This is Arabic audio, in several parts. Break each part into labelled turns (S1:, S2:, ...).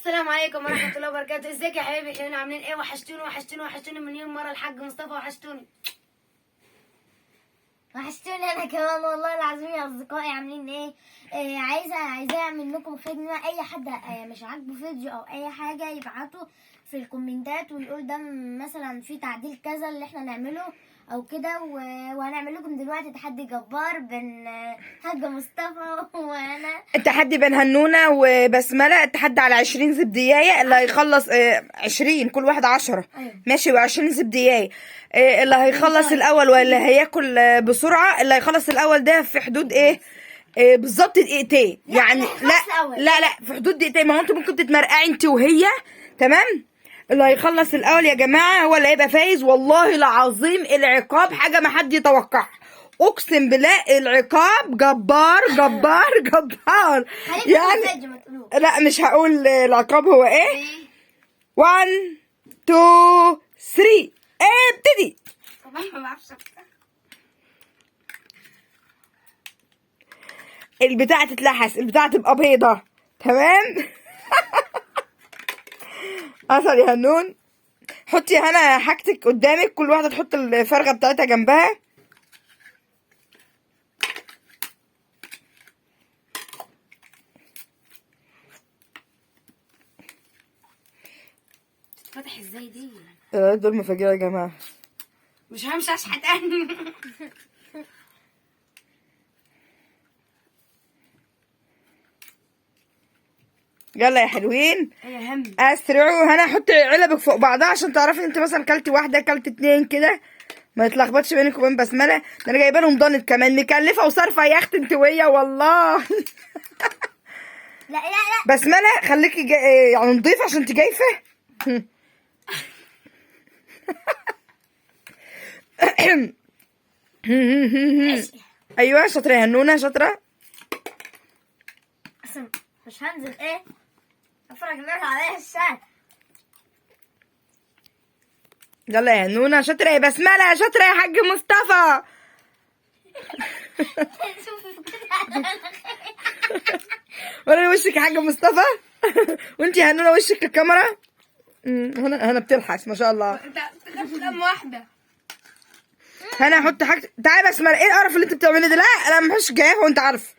S1: السلام عليكم ورحمة الله وبركاته. ازيك يا حبايبي؟ احنا عاملين ايه؟ وحشتوني مليون مرة. الحاج مصطفى وحشتوني.
S2: وحشتوني انا كمان والله العظيم يا اصدقائي. عاملين ايه؟ عايزه اعمل لكم خدمه. اي حد مش عاجبه فيديو او اي حاجه يبعته في الكومنتات ويقول ده مثلا في تعديل كذا اللي احنا نعمله او كده، وهنعمل لكم دلوقتي تحدي جبار بين حاج مصطفى وانا.
S3: التحدي بين هنونة وبسملة. التحدي على 20 زبدية اللي هيخلص 20 كل واحد 10.
S2: أيوة.
S3: ماشي، و20 زبدية. اللي هيخلص الأول ولا هياكل بسرعة. اللي هيخلص الأول ده في حدود ايه بالظبط؟ دقيقتين يعني. لا في حدود دقيقتين. ما هو انت ممكن تتمرقعي انت وهي. تمام. اللي هيخلص الأول يا جماعة هو اللي هيبقى فايز. والله العظيم العقاب حاجة ما حد يتوقعها. اقسم بالله العقاب جبار جبار جبار يعني. لا مش هقول العقاب هو ايه. 1 2 3 ابتدي.
S1: طبعا ما بعرفش.
S3: البتاعة تتلحس، البتاعة تبقى بيضة. تمام. اثر يا هنون. حطي هنا حاجتك قدامك، كل واحدة تحط الفرغة بتاعتها جنبها.
S1: فتح ازاي دي؟
S3: دول مفاجئة يا جماعة.
S1: مش همشي اشحت تاني.
S3: يلا يا حلوين
S1: يا هم.
S3: اسرعوا. هنا حطي علبك فوق بعضها عشان تعرفي انت مثلا كلتي واحدة كلتي اتنين كده، ما يتلخبطش بينك وبين بسملة. ده انا جايبه لهم ضانت كمان مكلفة وصارفة يا اختي انت ويا والله.
S2: لا
S3: بسملة خليكي يعني نضيفة عشان انت جايفة. ايوه شاطرة يا هنونة شاطرة.
S2: اصلا مش هنزل ايه افرج الناس عليا الشات.
S3: يلا يا هنونة شاطرة يا بسملة شاطرة يا حاج مصطفى. وانا وشك يا حاج مصطفى. وانت يا هنونة وشك الكاميرا. هنا بتلحس ما شاء الله.
S1: انت خدت كام واحدة؟
S3: هنا حط حاجة. تعالي بسملة، ايه القرف اللي انت بتعمليه ده؟ لا انا مش جايبه وانت عارف.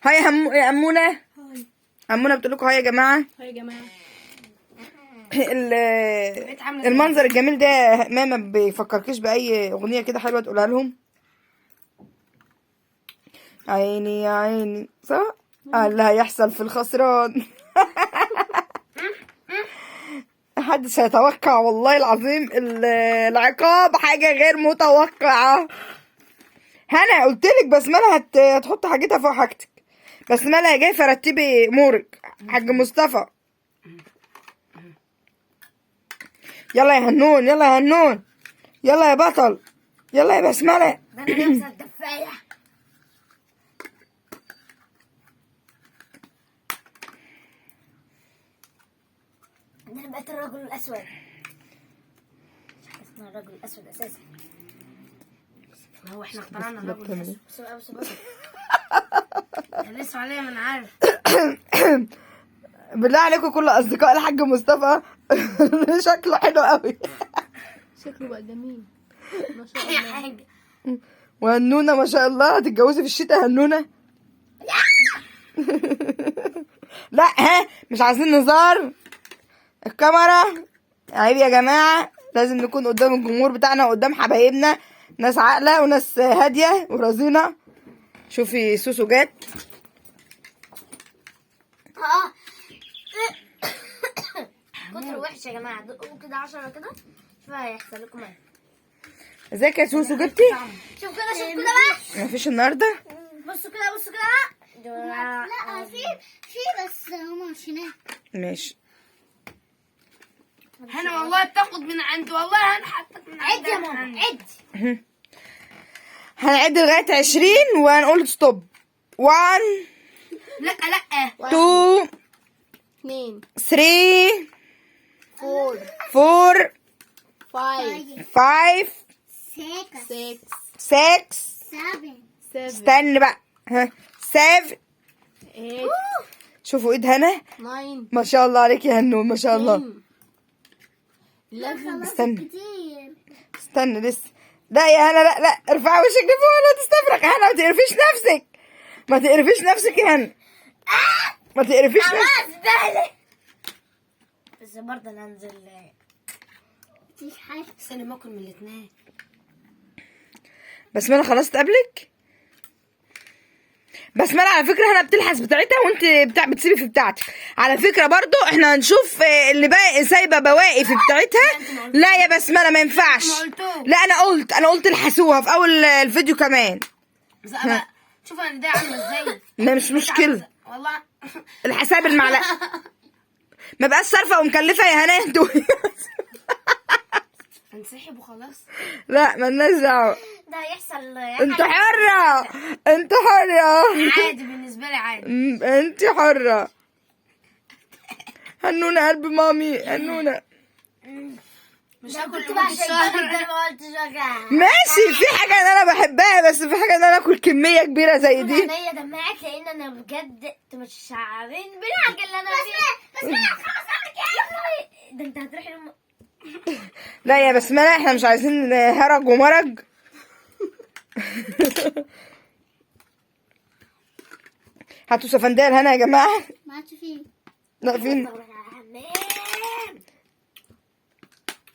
S3: هاي يا أمونة. أمونة بتقول لكم هاي يا جماعة.
S1: هاي يا جماعة.
S3: المنظر الجميل ده ما بيفكركيش بأي أغنية كده حلوة تقولها لهم؟ عيني يا عيني صح؟ اللي هيحصل في الخسران. محدش هيتوقع والله العظيم. العقاب حاجة غير متوقعة. هنا قلتلك بسملة هتحط حاجتها فوق حاجتك. بسملة جاي فرتبي امورك. حاج مصطفى يلا يا هنون. يلا يا هنون. يلا يا بطل. يلا يا بسملة.
S2: ده انا لابسه الدفايه. انا بقيت الرجل الاسود. مش حاجه اسمها الرجل الاسود اساسا.
S1: هو احنا اخترعنا الرجل الاسود.
S2: بس
S1: لسه عليا ما انا عارف.
S3: بالله عليكم كل اصدقاء الحاج مصطفى. شكله حلو قوي.
S4: شكله بقى جميل ما شاء
S1: يا
S4: الله.
S1: حاجة.
S3: وهنونة ما شاء الله هتتجوزي في الشتاء هنونة. لا ها مش عايزين نزار الكاميرا. عيب يا جماعة. لازم نكون قدام الجمهور بتاعنا وقدام حبايبنا، ناس عاقلة وناس هادية ورزينة. شوفي سوسو جت.
S2: كتر وحش يا جماعه. دقوا كده 10 كده شوف هيحصل لكم ايه.
S3: ازيك يا سوسو جبتي؟
S2: شوف كده بقى.
S3: مفيش النهارده.
S2: بصوا كده لا في بس هما مش هناك.
S3: ماشي.
S1: هنا والله بتاخد من عند والله هنحطك من عند.
S2: عد يا ماما عد.
S3: هنعد لغاية 20 وهنقول ستوب. 1
S1: لا
S3: 2
S4: 2
S3: 3
S4: 4
S3: 4
S4: 5
S3: 5
S4: 6
S3: 6
S4: 7
S3: استنى بقى. 7
S4: 8
S3: شوفوا ايد هنا
S4: 9
S3: ما شاء الله عليك يا هنو، ما شاء الله.
S4: 11
S3: استنى
S2: كتير.
S3: استنى لسه. لا يا هنا، لا لا، ارفعي وشك لفوق، لا تستفرق يا هنا، ما تقرفيش نفسك، ما تقرفيش نفسك يا هنا، ما تقرفيش نفسك.
S2: زبالة. بس برضه انا انزل.
S4: مفيش حاجة.
S1: استنى ما اكل من الاثنين.
S3: بسملة خلصت قبلك؟ بسملة على فكرة هنا بتلحس بتاعتها وانت بتسيبي في بتاعتك. على فكرة برضو احنا هنشوف اللي باقي سايبة بواقي في بتاعتها. لا يا بسملة ما ينفعش. لا انا قلت الحسوها في اول الفيديو كمان.
S1: بس بقى شوف انا ده عامله ازاي.
S3: ما مش مشكلة
S1: والله.
S3: الحساب المعلقة. ما بقاش صارفة ومكلفة يا هنا انتوا.
S1: هنسحب وخلاص.
S3: لا مالناش دعوة،
S2: ده هيحصل.
S3: انت حرة، انت حرة.
S1: عادي بالنسبه لي عادي.
S3: انت حرة. هنونة قلب مامي، هنونة.
S1: مش هاكل
S2: كنت
S1: لمدة
S2: بعشق
S1: شهر.
S2: الجبل ده ما قلتش وجع.
S3: ماشي، في حاجة ان انا بحبها، بس في حاجة ان انا اكل كمية كبيرة زي دي.
S2: عينيا دمعت لان انا بجد مش شعرين بالحاجه اللي انا فيها. بس خلاص عنك يا اخوي. ده انت هتروحي
S3: لا يا بسملة احنا مش عايزين هرج ومرج. هاتوا سفندال هنا يا جماعة.
S4: ما عادش فيه.
S3: لا فين؟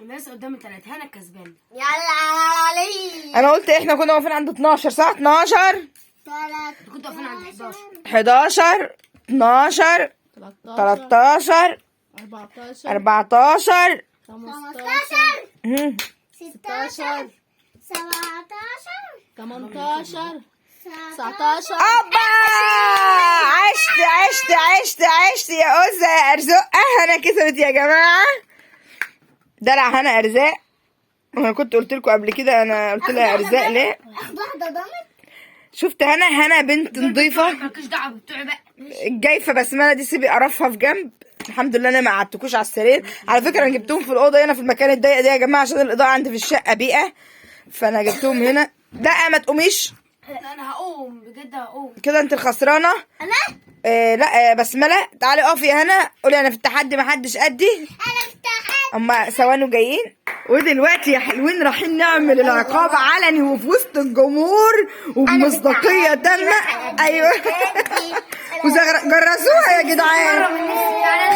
S1: الناس قدام 3 هنا كسبان.
S2: يلا علي.
S3: انا قلت احنا كنا واقفين عند 12 صح؟ 12
S1: كنتوا واقفين عند 11.
S3: 11 12 13
S4: 14
S3: 14
S4: 15
S3: مم.
S4: 16
S2: 17
S4: 18 19
S3: اوبا، عشت يا أوزة يا أرزقة. هنا كسبت يا جماعة. دلع هنا أرزاق. انا كنت قلت لكم قبل كده، انا قلت لها أرزاق ليه؟
S2: واحده ضمت.
S3: شفت هنا بنت نظيفة.
S1: مالكش دعوه بتوعي بقى.
S3: الجايفة بسملة دي سيبي قرفها في جنب. الحمد لله انا ما قعدتكوش على السرير. على فكرة انا جبتهم في الأوضة هنا في المكان الضيق ده يا جماعة، عشان الإضاءة عندي في الشقة بيئة، فانا جبتهم هنا. لا ما تقوميش
S1: لا انا هقوم بجد، هقوم.
S3: كده، انت الخسرانة.
S2: انا
S3: لا بسملة تعالي اقفي هنا، قولي انا في التحدي ما حدش قدي.
S2: انا افتحت.
S3: اما ثواني جايين. ودلوقتي يا حلوين رايحين نعمل العقاب علني وفي وسط الجمهور وبمصداقية تامة. ايوه. جرسوها يا جدعان،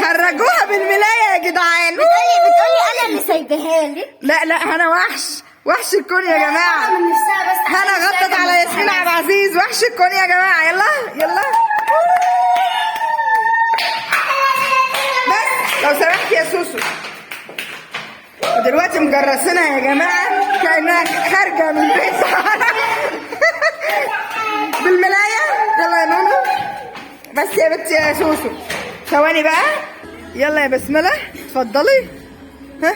S3: خرجوها بالملاية يا جدعان.
S2: بتقولي انا اللي سايباها لك.
S3: لا هنا وحش الكون يا جماعة. هنا غطت على ياسمين عبد العزيز. وحش الكون يا جماعة. يلا بس لو سمحت يا سوسو. ودلوقتي مجرسينها يا جماعة كأنها خارجة من بيت بالملاية. يلا يا نونو، بس يا بنتي يا سوسو ثواني بقى. يلا يا بسملة اتفضلي، ها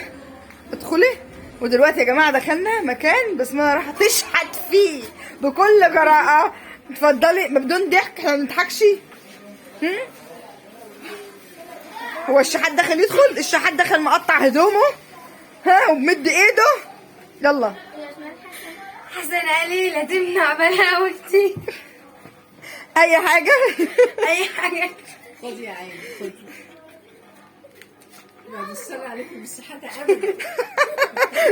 S3: ادخلي. ودلوقتي يا جماعة دخلنا مكان بسملة راح تشحت فيه بكل جراءة. اتفضلي بدون ضحك، احنا ما بنضحكش. هو الشحات داخل يدخل، الشحات داخل مقطع هدومه ها وبمد ايده. يلا
S1: حسن قليلة تمنع بلاوتي.
S3: اي حاجة.
S1: اي حاجة.
S5: خدي يا عيني خدي. بعد السلام عليكم بالصحة ابدا.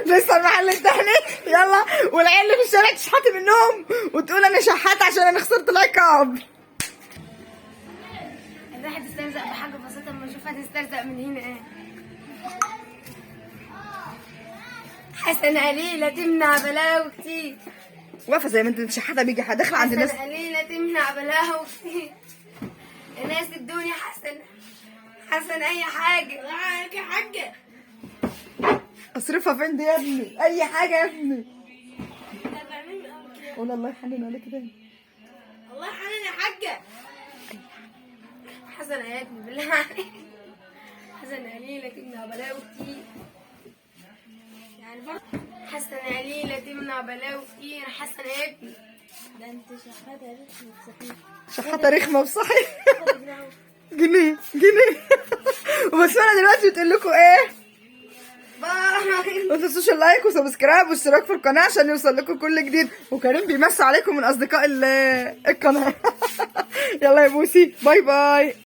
S3: لسه المحل التاني. يلا والعيال اللي في الشارع تشحتي منهم وتقول انا شحات عشان انا خسرت العقاب.
S1: الواحد يسترزق بحاجة بسيطة اما اشوفها تسترزق من هنا. ايه حسن قليلة تمنع بلاوي كتير.
S3: واقفة زي ما انت شحاتة بيجي داخلة عند الناس.
S1: حسن قليلة تمنع بلاوي كتير. الناس الدنيا حسن اي حاجة. معاك يا حاجة.
S3: اصرفها فين دي يا ابني؟ اي حاجة يا ابني. قول الله يحنن عليك تاني.
S1: الله يحنن يا حاجة. حسن يا ابني بالله عليك. حسن قليلة تمنع بلاوي كتير. يعني برضه حسن قليلة تمنع بلاوي كتير. حسن يا ابني.
S4: ده انت شحاتة رخمة صحيح.
S3: شحاتة رخمة وصحيح. جنيه وبس انا دلوقتي بتقول لكم ايه؟
S1: باي.
S3: ما تنسوش اللايك وسبسكرايب واشتراك في القناة عشان يوصل لكم كل جديد. وكريم بيمسي عليكم من اصدقاء القناة. يلا يا بوسي، باي باي.